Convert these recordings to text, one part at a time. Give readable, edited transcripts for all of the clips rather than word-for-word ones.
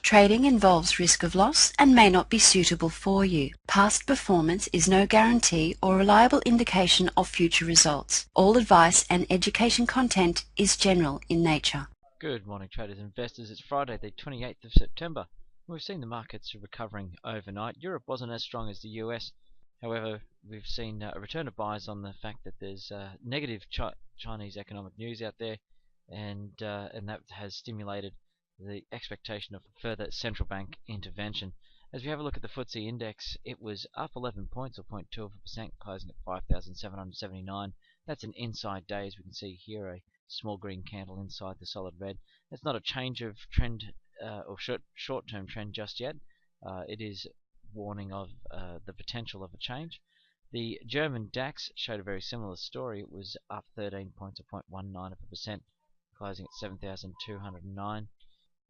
Trading involves risk of loss and may not be suitable for you. Past performance is no guarantee or reliable indication of future results. All advice and education content is general in nature. Good morning, traders and investors. It's Friday, the 28th of September. We've seen the markets recovering overnight. Europe wasn't as strong as the US. However, we've seen a return of buyers on the fact that there's negative Chinese economic news out there, and that has stimulated the expectation of further central bank intervention. As we have a look at the FTSE index, it was up 11 points or 0.2%, closing at 5,779. That's an inside day, as we can see here, a small green candle inside the solid red. That's not a change of trend or short-term trend just yet. It is warning of the potential of a change. The German DAX showed a very similar story. It was up 13 points or 0.19%, closing at 7,209,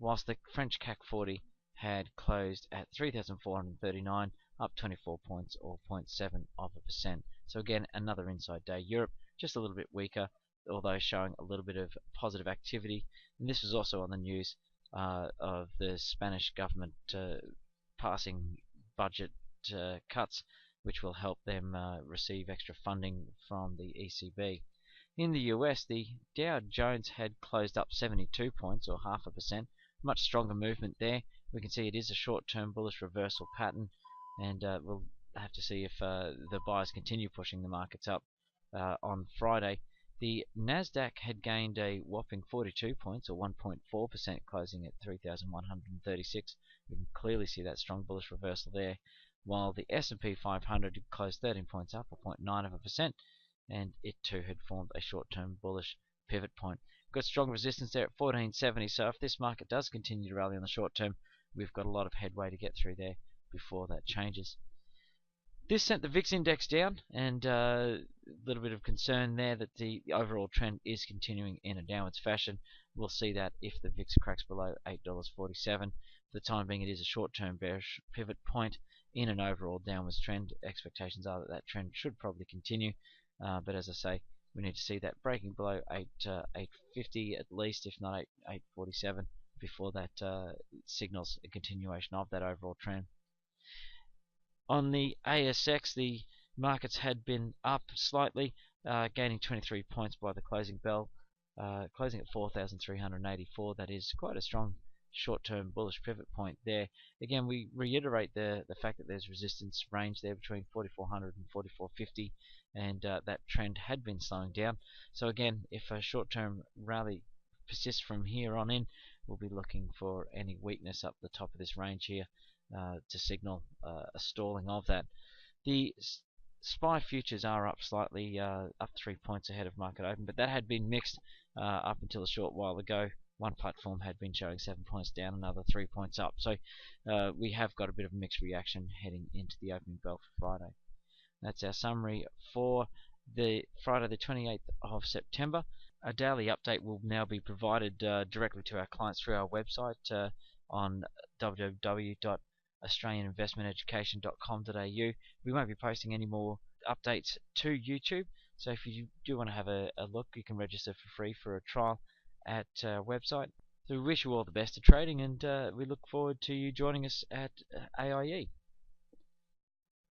whilst the French CAC 40 had closed at 3,439, up 24 points or 0.7%. So again, another inside day. Europe just a little bit weaker, although showing a little bit of positive activity. And this was also on the news of the Spanish government passing budget cuts, which will help them receive extra funding from the ECB. In the US, the Dow Jones had closed up 72 points or 0.5%. Much stronger movement there. We can see it is a short-term bullish reversal pattern, and we'll have to see if the buyers continue pushing the markets up on Friday. The Nasdaq had gained a whopping 42 points or 1.4%, closing at 3,136. We can clearly see that strong bullish reversal there, while the S&P 500 closed 13 points up or 0.9%, and it too had formed a short-term bullish pivot point. We've got strong resistance there at 1470, so if this market does continue to rally in the short term, we've got a lot of headway to get through there before that changes. This sent the VIX index down, and a little bit of concern there that the overall trend is continuing in a downwards fashion. We'll see that if the VIX cracks below $8.47. For the time being, it is a short-term bearish pivot point in an overall downwards trend. Expectations are that that trend should probably continue, but as I say, we need to see that breaking below 850 at least, if not 847, before that signals a continuation of that overall trend. On the ASX, the markets had been up slightly, gaining 23 points by the closing bell, closing at 4,384. That is quite a strong short-term bullish pivot point there. Again, we reiterate the fact that there's resistance range there between 4,400 and 4,450, and that trend had been slowing down. So again, if a short-term rally persists from here on in, we'll be looking for any weakness up the top of this range here to signal a stalling of that. The SPY futures are up slightly, up 3 points ahead of market open, but that had been mixed up until a short while ago. One platform had been showing 7 points down, another 3 points up. So we have got a bit of a mixed reaction heading into the opening bell for Friday. That's our summary for the Friday the 28th of September. A daily update will now be provided directly to our clients through our website on www.australianinvestmenteducation.com.au. We won't be posting any more updates to YouTube, so if you do want to have a look, you can register for free for a trial at our website. So we wish you all the best of trading, and we look forward to you joining us at AIE.